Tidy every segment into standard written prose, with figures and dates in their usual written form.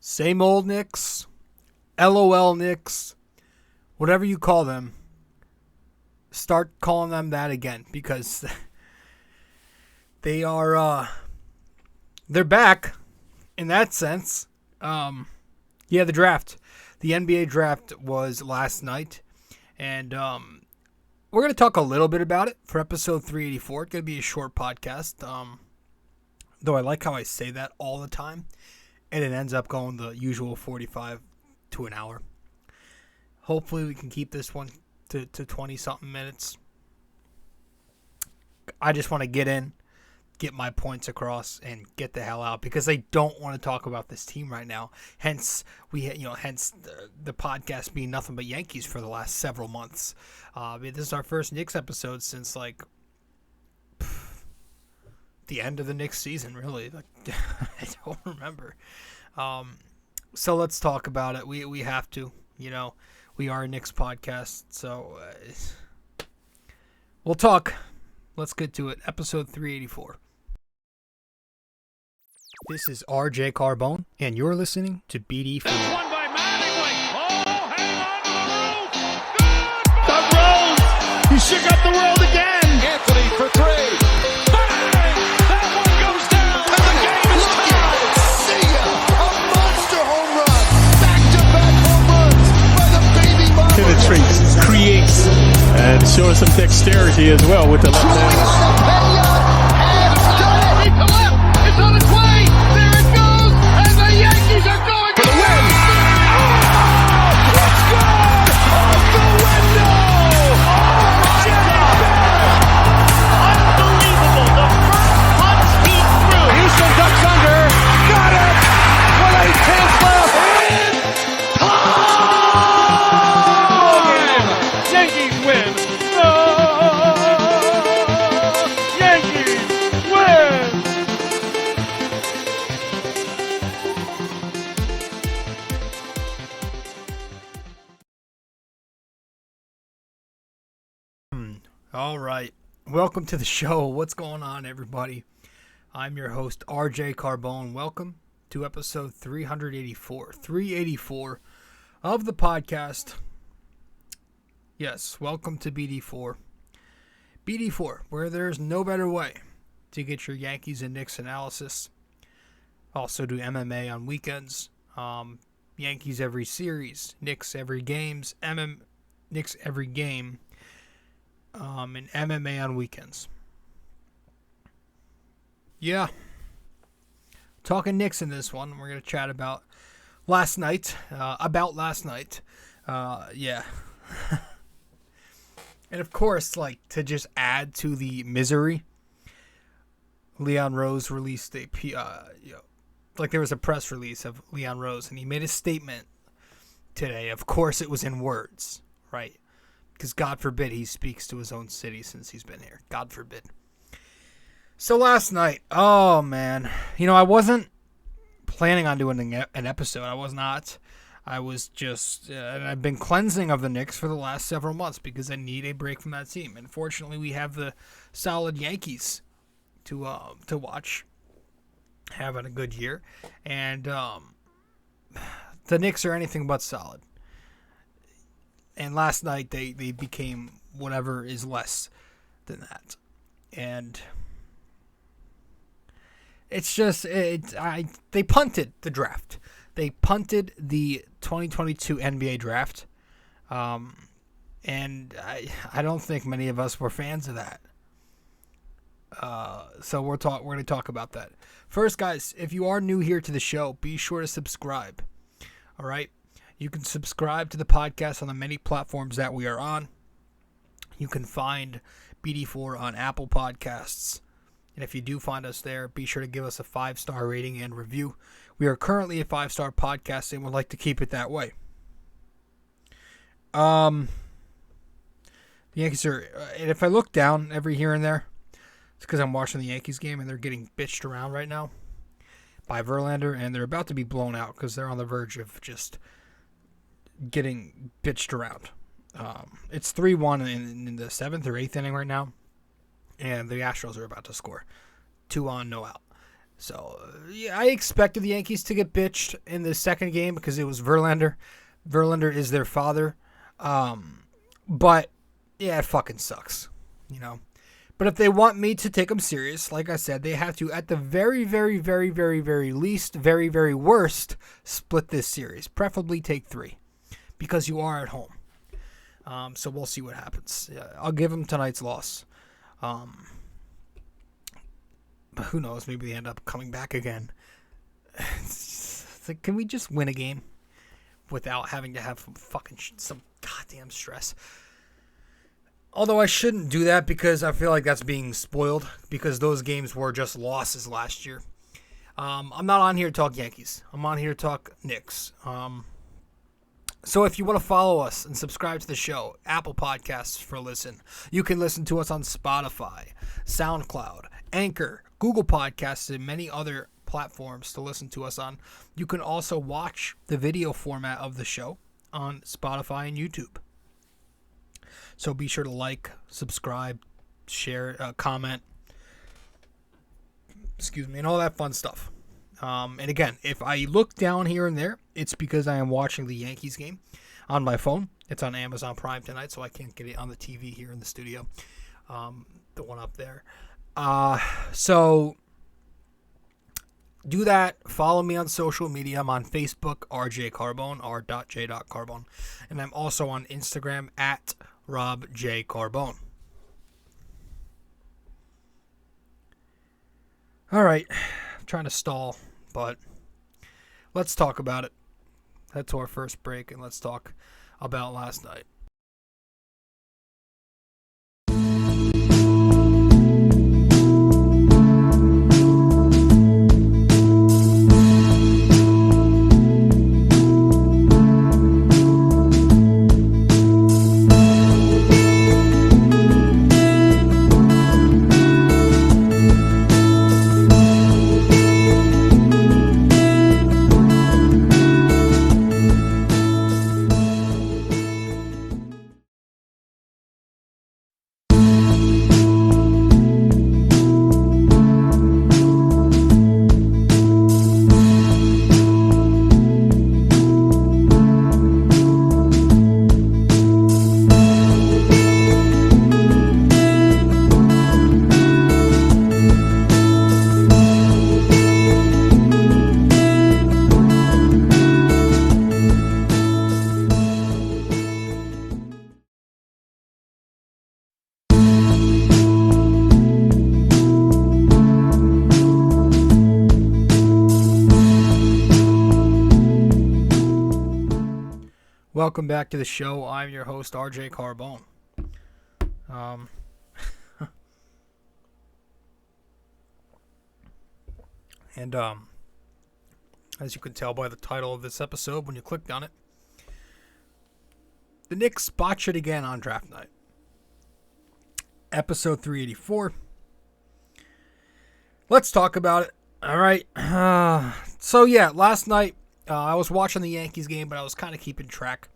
Same old Knicks, LOL Knicks, whatever you call them, start calling them that again because they're back in that sense. The draft. The NBA draft was last night, and we're going to talk a little bit about it for episode 384. It's going to be a short podcast, though I like how I say that all the time, and it ends up going the usual 45 to an hour. Hopefully we can keep this one to 20-something minutes. I just want to get my points across, and get the hell out because I don't want to talk about this team right now. Hence the podcast being nothing but Yankees for the last several months. This is our first Knicks episode since the end of the Knicks season, really. I don't remember. So let's talk about it. We have to. We are a Knicks podcast, so we'll talk. Let's get to it. Episode 384. This is rjcarbone, and you're listening to BD4. This one by Mattingly. Oh, hang on to the roof. The Rose. He shook up the world again. Anthony for three. Bang! That one goes down. And the game is tied. See ya. A monster home run. Back-to-back home runs by the baby Bombers. Penetrates, creates, and showing some dexterity as well with the left hand. Deep to left. It's on its way. There it goes. And the Yankees are going for the win. Oh! It's good. Off the window. Oh, unbelievable. The first punch he threw. Houston ducks under. Got it. With 8 left. It's time. Yankees win. Yankees win. All right. Welcome to the show. What's going on, everybody? I'm your host, RJ Carbone. Welcome to episode 384. 384 of the podcast. Yes, welcome to BD4. BD4, where there's no better way to get your Yankees and Knicks analysis. Also do MMA on weekends. Yankees every series. Knicks every games. Knicks every game. And MMA on weekends. Yeah. Talking Knicks in this one. We're going to chat about last night. Yeah. And of course, to just add to the misery, Leon Rose released there was a press release of Leon Rose, and he made a statement today. Of course, it was in words, right? Because God forbid he speaks to his own city since he's been here. God forbid. So last night, oh man, I wasn't planning on doing an episode. I was not. I was just, and I've been cleansing of the Knicks for the last several months because I need a break from that team. And fortunately, we have the solid Yankees to watch, having a good year, and the Knicks are anything but solid. And last night they became whatever is less than that, and it's just they punted the draft. They punted the 2022 NBA draft, and I don't think many of us were fans of that. So we're going to talk about that. First, guys, if you are new here to the show, be sure to subscribe. All right, you can subscribe to the podcast on the many platforms that we are on. You can find BD4 on Apple Podcasts. And if you do find us there, be sure to give us a 5-star rating and review. We are currently a 5-star podcast and would like to keep it that way. The Yankees are, and if I look down every here and there, it's because I'm watching the Yankees game and they're getting bitched around right now by Verlander, and they're about to be blown out because they're on the verge of just getting bitched around. It's 3-1 in the 7th or 8th inning right now, and the Astros are about to score. 2 on, no out. So, yeah, I expected the Yankees to get bitched in the second game because it was Verlander. Verlander is their father. But, yeah, it fucking sucks, you know. But if they want me to take them serious, like I said, they have to, at the very, very, very, very, very least, very, very worst, split this series. Preferably take 3 because you are at home. So we'll see what happens. I'll give them tonight's loss. But who knows? Maybe they end up coming back again. It's like, can we just win a game without having to have some goddamn stress? Although I shouldn't do that because I feel like that's being spoiled because those games were just losses last year. I'm not on here to talk Yankees. I'm on here to talk Knicks. So if you want to follow us and subscribe to the show, Apple Podcasts for a listen. You can listen to us on Spotify, SoundCloud, Anchor, Google Podcasts, and many other platforms to listen to us on. You can also watch the video format of the show on Spotify and YouTube. So be sure to like, subscribe, share, comment, and all that fun stuff. And again, if I look down here and there, it's because I am watching the Yankees game on my phone. It's on Amazon Prime tonight, so I can't get it on the TV here in the studio. The one up there. So do that. Follow me on social media. I'm on Facebook, rjcarbone, r.j.carbone. And I'm also on Instagram at rjcarbone. All right. I'm trying to stall, but let's talk about it. Head to our first break, and let's talk about last night. Welcome back to the show. I'm your host, RJ Carbone. As you can tell by the title of this episode when you clicked on it, the Knicks botch it again on draft night. Episode 384. Let's talk about it. All right. So yeah, last night I was watching the Yankees game, but I was kind of keeping track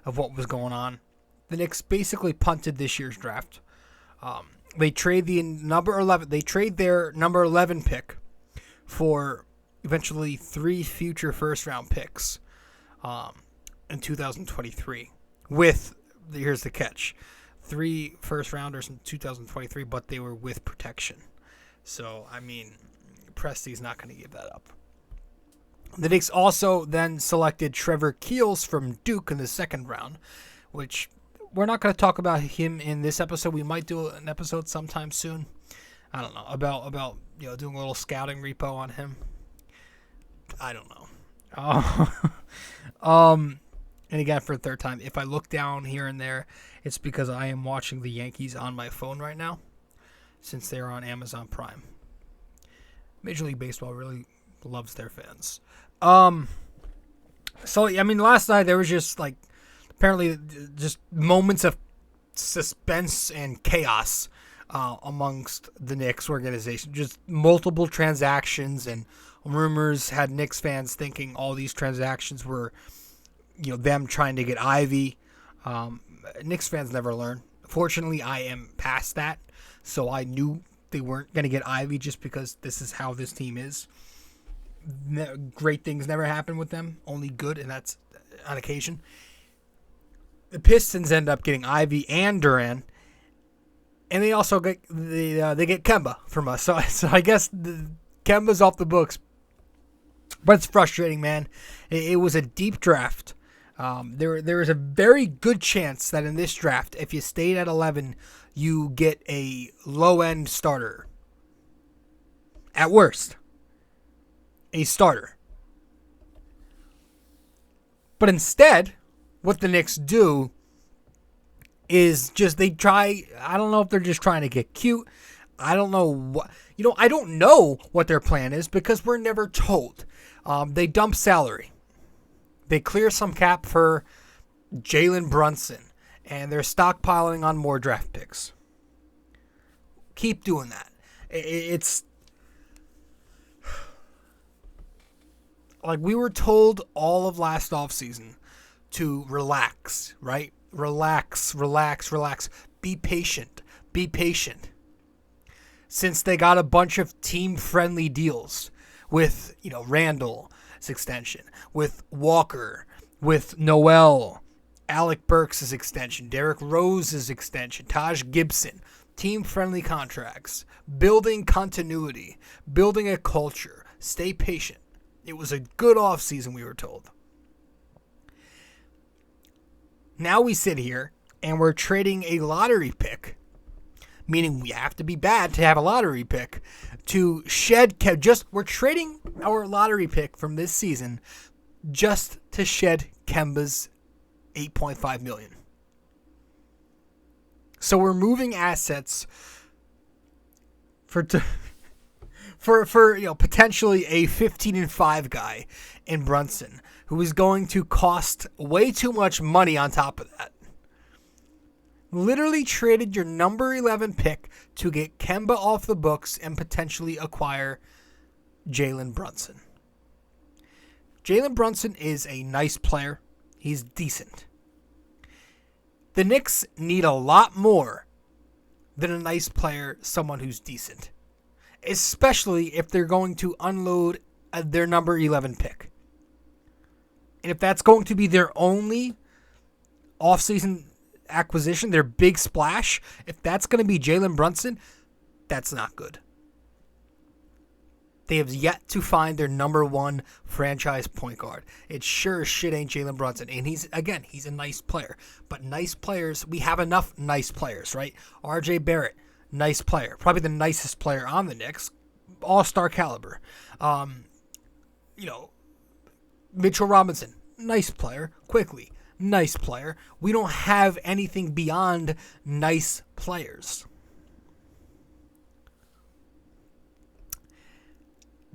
of what was going on. The Knicks basically punted this year's draft. They trade the number 11. They trade their number 11 pick for eventually 3 future first-round picks in 2023. Here's the catch: 3 first-rounders in 2023, but they were with protection. So I mean, Presti's not going to give that up. The Knicks also then selected Trevor Keels from Duke in the second round, which we're not going to talk about him in this episode. We might do an episode sometime soon. I don't know about doing a little scouting repo on him. I don't know. And again, for a third time, if I look down here and there, it's because I am watching the Yankees on my phone right now, since they're on Amazon Prime. Major League Baseball really loves their fans. So I mean, last night there was just apparently just moments of suspense and chaos amongst the Knicks organization. Just multiple transactions and rumors had Knicks fans thinking all these transactions were, them trying to get Ivy. Knicks fans never learn. Fortunately, I am past that, so I knew they weren't going to get Ivy just because this is how this team is. Great things never happen with them, only good, and that's on occasion. The Pistons end up getting Ivy and Duran, and they also get they get Kemba from us. So I guess Kemba's off the books, but it's frustrating, man. It was a deep draft. There is a very good chance that in this draft, if you stayed at 11, you get a low-end starter. At worst, a starter. But instead, what the Knicks do is just they try. I don't know if they're just trying to get cute. I don't know what. I don't know what their plan is because we're never told. They dump salary. They clear some cap for Jalen Brunson, and they're stockpiling on more draft picks. Keep doing that. It's like we were told all of last offseason to relax, right? Relax. Be patient. Since they got a bunch of team-friendly deals with, Randall's extension, with Walker, with Noel, Alec Burks' extension, Derrick Rose's extension, Taj Gibson, team-friendly contracts, building continuity, building a culture. Stay patient. It was a good offseason, we were told. Now we sit here and we're trading a lottery pick, meaning we have to be bad to have a lottery pick, to shed we're trading our lottery pick from this season just to shed Kemba's $8.5 million. So we're moving assets for potentially a 15-5 guy in Brunson, who is going to cost way too much money on top of that. Literally traded your number 11 pick to get Kemba off the books and potentially acquire Jalen Brunson. Jalen Brunson is a nice player. He's decent. The Knicks need a lot more than a nice player, someone who's decent. Especially if they're going to unload their number 11 pick. And if that's going to be their only offseason acquisition, their big splash, if that's going to be Jalen Brunson, that's not good. They have yet to find their number one franchise point guard. It sure as shit ain't Jalen Brunson. And he's a nice player. But nice players, we have enough nice players, right? RJ Barrett, nice player. Probably the nicest player on the Knicks. All-star caliber. Mitchell Robinson, nice player. Quickly, nice player. We don't have anything beyond nice players.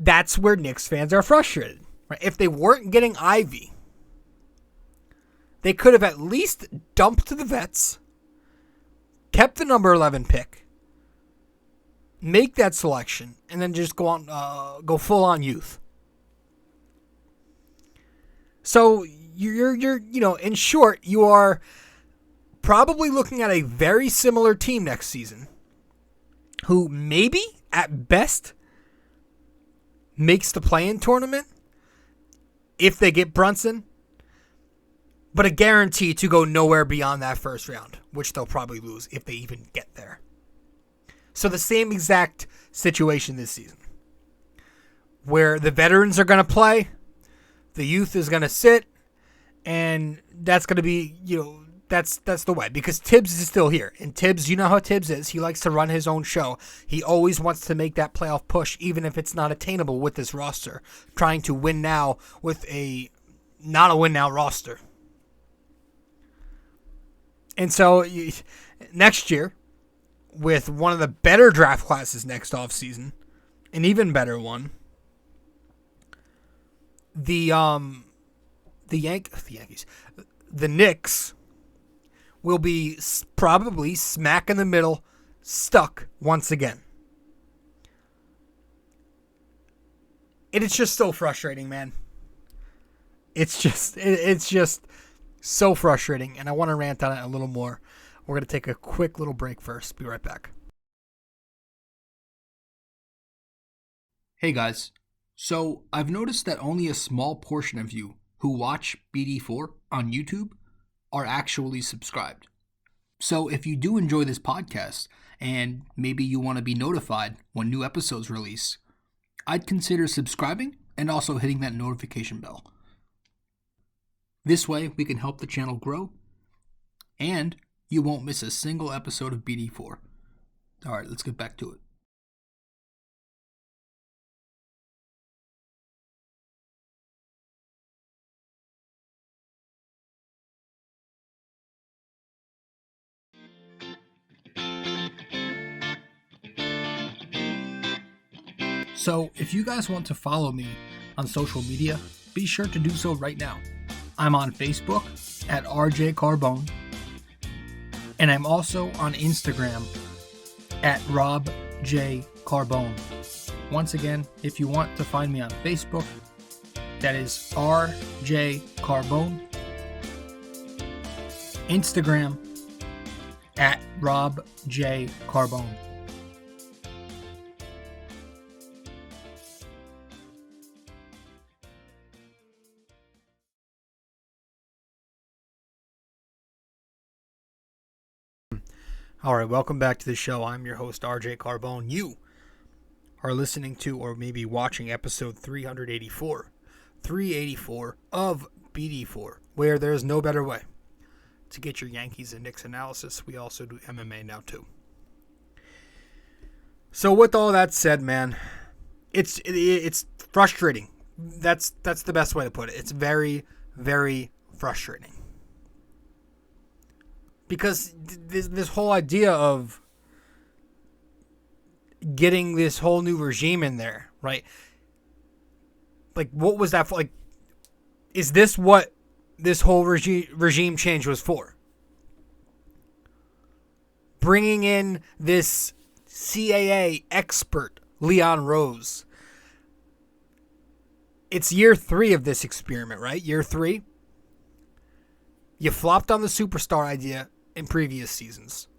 That's where Knicks fans are frustrated. Right? If they weren't getting Ivy, they could have at least dumped the vets, kept the number 11 pick, make that selection, and then just go full on youth. So you're in short, you are probably looking at a very similar team next season, who maybe at best makes the play-in tournament if they get Brunson, but a guarantee to go nowhere beyond that first round, which they'll probably lose if they even get there. So the same exact situation this season, where the veterans are going to play, the youth is going to sit, and that's going to be, that's the way, because Tibbs is still here. And Tibbs, you know how Tibbs is. He likes to run his own show. He always wants to make that playoff push, even if it's not attainable with this roster, trying to win now with a not a win now roster. And so next year, with one of the better draft classes next offseason, an even better one, the Knicks will be probably smack in the middle, stuck once again. It is just so frustrating, man. It's just so frustrating, and I want to rant on it a little more. We're going to take a quick little break first. Be right back. Hey guys, so I've noticed that only a small portion of you who watch BD4 on YouTube are actually subscribed. So if you do enjoy this podcast and maybe you want to be notified when new episodes release, I'd consider subscribing and also hitting that notification bell. This way we can help the channel grow and you won't miss a single episode of BD4. Alright, let's get back to it. So, if you guys want to follow me on social media, be sure to do so right now. I'm on Facebook at rjcarbone, and I'm also on Instagram at rjcarbone. Once again, if you want to find me on Facebook, that is rjcarbone. Instagram at robjcarbone. All right, welcome back to the show. I'm your host, RJ Carbone. You are listening to or maybe watching episode 384 of BD4, where there's no better way to get your Yankees and Knicks analysis. We also do MMA now, too. So with all that said, man, it's frustrating. That's the best way to put it. It's very, very frustrating. Because this whole idea of getting this whole new regime in there, right? Like, what was that for? Like, is this what this whole regime change was for? Bringing in this CAA expert, Leon Rose. It's year 3 of this experiment, right? Year 3. You flopped on the superstar idea in previous seasons.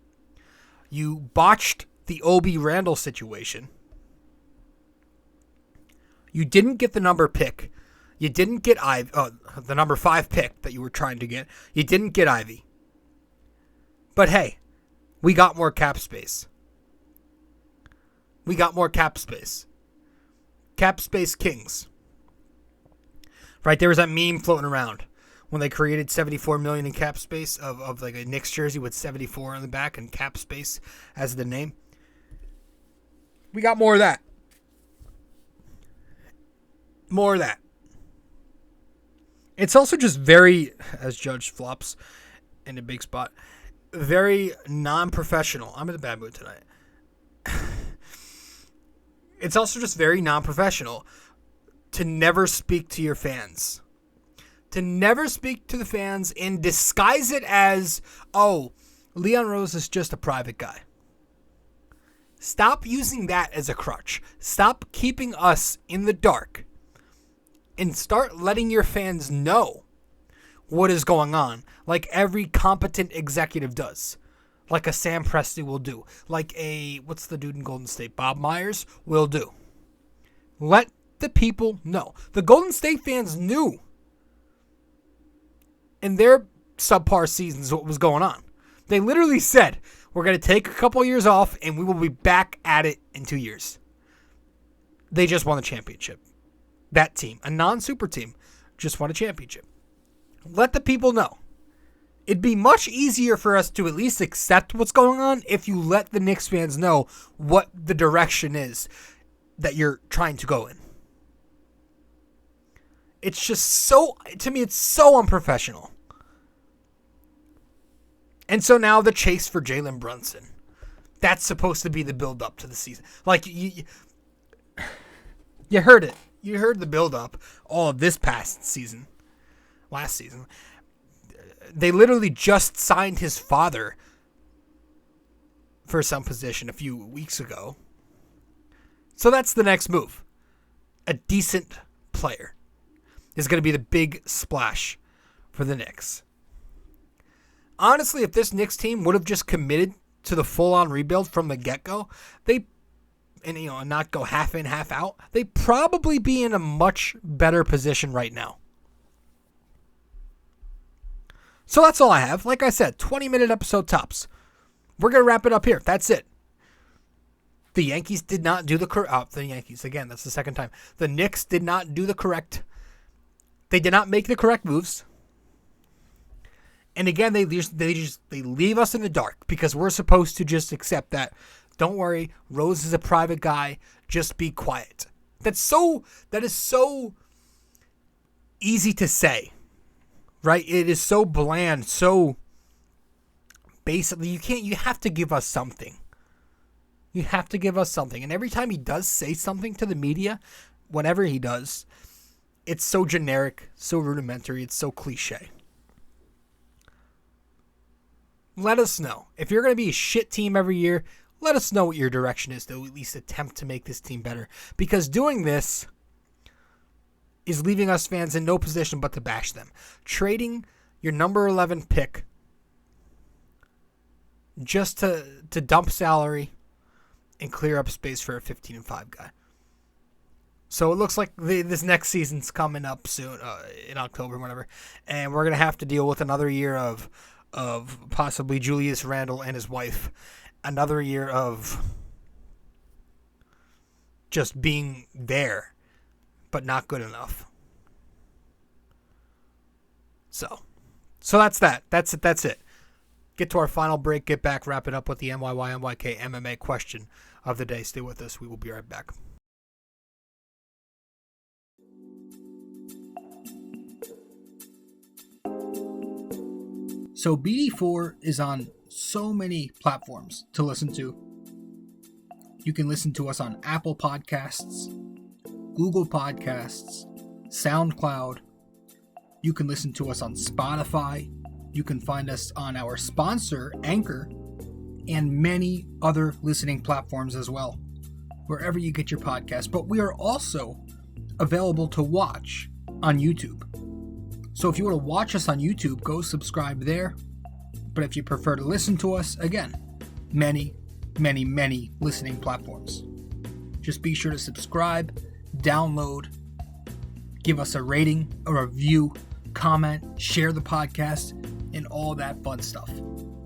You botched the Obi Randall situation. You didn't get the number pick. You didn't get the number 5 pick that you were trying to get. You didn't get Ivy. But hey, we got more cap space. Cap space kings. Right, there was that meme floating around when they created $74 million in cap space of like a Knicks jersey with 74 on the back and cap space as the name. We got more of that. It's also just very, as Judge flops in a big spot, very non-professional. I'm in a bad mood tonight. It's also just very non-professional to never speak to your fans. To never speak to the fans and disguise it as, oh, Leon Rose is just a private guy. Stop using that as a crutch. Stop keeping us in the dark. And start letting your fans know what is going on. Like every competent executive does. Like a Sam Presti will do. Like what's the dude in Golden State? Bob Myers will do. Let the people know. The Golden State fans knew in their subpar seasons what was going on. They literally said, we're going to take a couple years off and we will be back at it in 2 years. They just won the championship. That team, a non-super team, just won a championship. Let the people know. It'd be much easier for us to at least accept what's going on if you let the Knicks fans know what the direction is that you're trying to go in. It's just so, to me, it's so unprofessional. And so now the chase for Jalen Brunson. That's supposed to be the build-up to the season. Like, you heard it. You heard the build-up all of this past season. Last season. They literally just signed his father for some position a few weeks ago. So that's the next move. A decent player is going to be the big splash for the Knicks. Honestly, if this Knicks team would have just committed to the full-on rebuild from the get-go, they and not go half in, half out, they'd probably be in a much better position right now. So that's all I have. Like I said, 20-minute episode tops. We're going to wrap it up here. That's it. The Yankees did not do the Yankees, again, that's the second time. The Knicks did not do they did not make the correct moves. And again, they leave us in the dark because we're supposed to just accept that. Don't worry, Rose is a private guy. Just be quiet. That is so easy to say, right? It is so bland, so basically you have to give us something. You have to give us something. And every time he does say something to the media, whenever he does, it's so generic, so rudimentary, it's so cliche. Let us know. If you're going to be a shit team every year, let us know what your direction is to at least attempt to make this team better. Because doing this is leaving us fans in no position but to bash them. Trading your number 11 pick just to dump salary and clear up space for a 15-5 guy. So it looks like this next season's coming up soon, in October, whatever. And we're going to have to deal with another year of possibly Julius Randle and his wife. Another year of just being there, but not good enough. So that's that. That's it. Get to our final break, get back, wrap it up with the NYY-NYK-MMA question of the day. Stay with us. We will be right back. So BD4 is on so many platforms to listen to. You can listen to us on Apple Podcasts, Google Podcasts, SoundCloud. You can listen to us on Spotify. You can find us on our sponsor, Anchor, and many other listening platforms as well, wherever you get your podcast. But we are also available to watch on YouTube. So if you want to watch us on YouTube, go subscribe there. But if you prefer to listen to us, again, many, many, many listening platforms. Just be sure to subscribe, download, give us a rating, a review, comment, share the podcast, and all that fun stuff.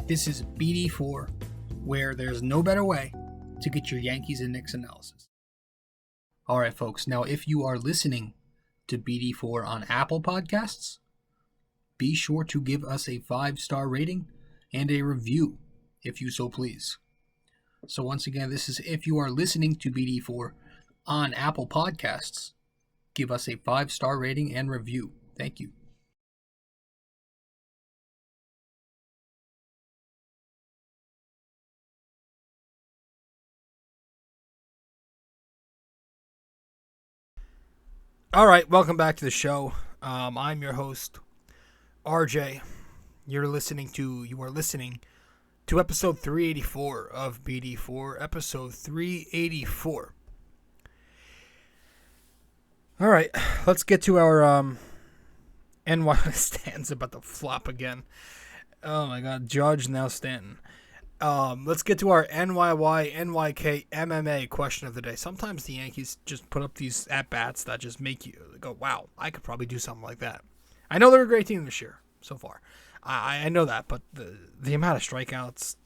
This is BD4, where there's no better way to get your Yankees and Knicks analysis. All right, folks. Now, if you are listening to BD4 on Apple Podcasts, be sure to give us a 5-star rating and a review, if you so please. So once again, this is if you are listening to BD4 on Apple Podcasts, give us a 5-star rating and review. Thank you. All right, welcome back to the show. I'm your host, RJ. You are listening to episode 384 of BD4, episode 384. All right, let's get to our NY Stanton's about to flop again. Oh my God, Judge now Stanton. Let's get to our NYY-NYK-MMA question of the day. Sometimes the Yankees just put up these at-bats that just make you go, wow, I could probably do something like that. I know they're a great team this year so far. I know that, but the amount of strikeouts,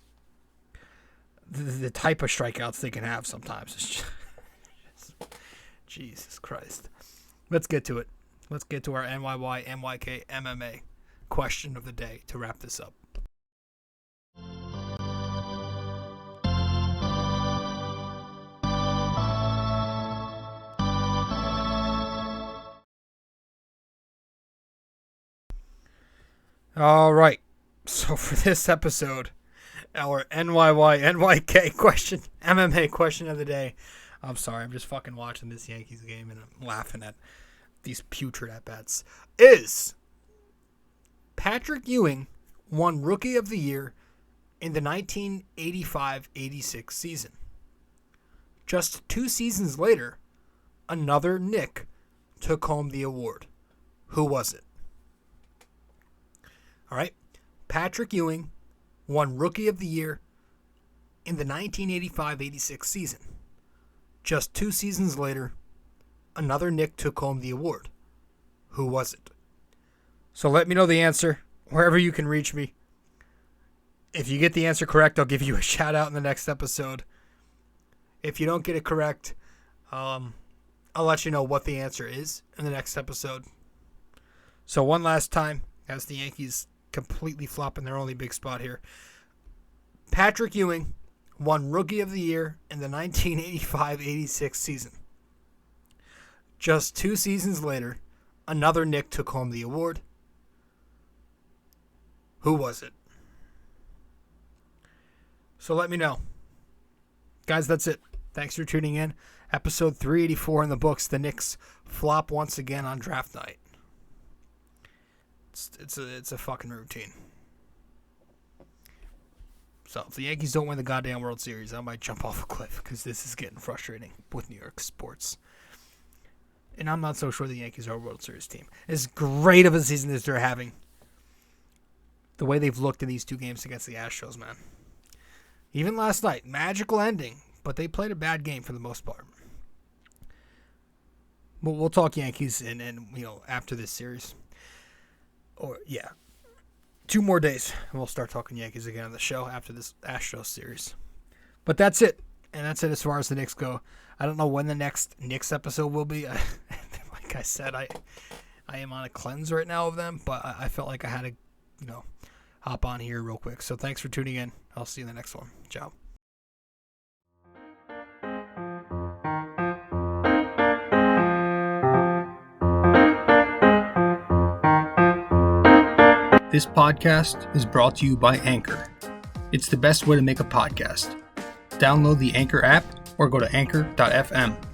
the type of strikeouts they can have sometimes is just Jesus Christ. Let's get to it. Let's get to our NYY-NYK-MMA question of the day to wrap this up. All right, so for this episode, our NYY-NYK question, MMA question of the day. I'm sorry, I'm just fucking watching this Yankees game and I'm laughing at these putrid at-bats. Is Patrick Ewing won Rookie of the Year in the 1985-86 season? Just 2 seasons later, another Knick took home the award. Who was it? All right, Patrick Ewing won Rookie of the Year in the 1985-86 season. Just 2 seasons later, another Knick took home the award. Who was it? So let me know the answer wherever you can reach me. If you get the answer correct, I'll give you a shout out in the next episode. If you don't get it correct, I'll let you know what the answer is in the next episode. So one last time, as the Yankees completely flop in their only big spot here. Patrick Ewing won Rookie of the Year in the 1985-86 season. Just 2 seasons later, another Knick took home the award. Who was it? So let me know. Guys, that's it. Thanks for tuning in. Episode 384 in the books. The Knicks flop once again on draft night. It's a fucking routine. So if the Yankees don't win the goddamn World Series, I might jump off a cliff because this is getting frustrating with New York sports. And I'm not so sure the Yankees are a World Series team. As great of a season as they're having, the way they've looked in these 2 games against the Astros, man. Even last night, magical ending, but they played a bad game for the most part. But we'll talk Yankees and after this series. Or, yeah. 2 more days, and we'll start talking Yankees again on the show after this Astros series. But that's it. And that's it as far as the Knicks go. I don't know when the next Knicks episode will be. Like I said, I am on a cleanse right now of them, but I felt like I had to, hop on here real quick. So thanks for tuning in. I'll see you in the next one. Ciao. This podcast is brought to you by Anchor. It's the best way to make a podcast. Download the Anchor app or go to anchor.fm.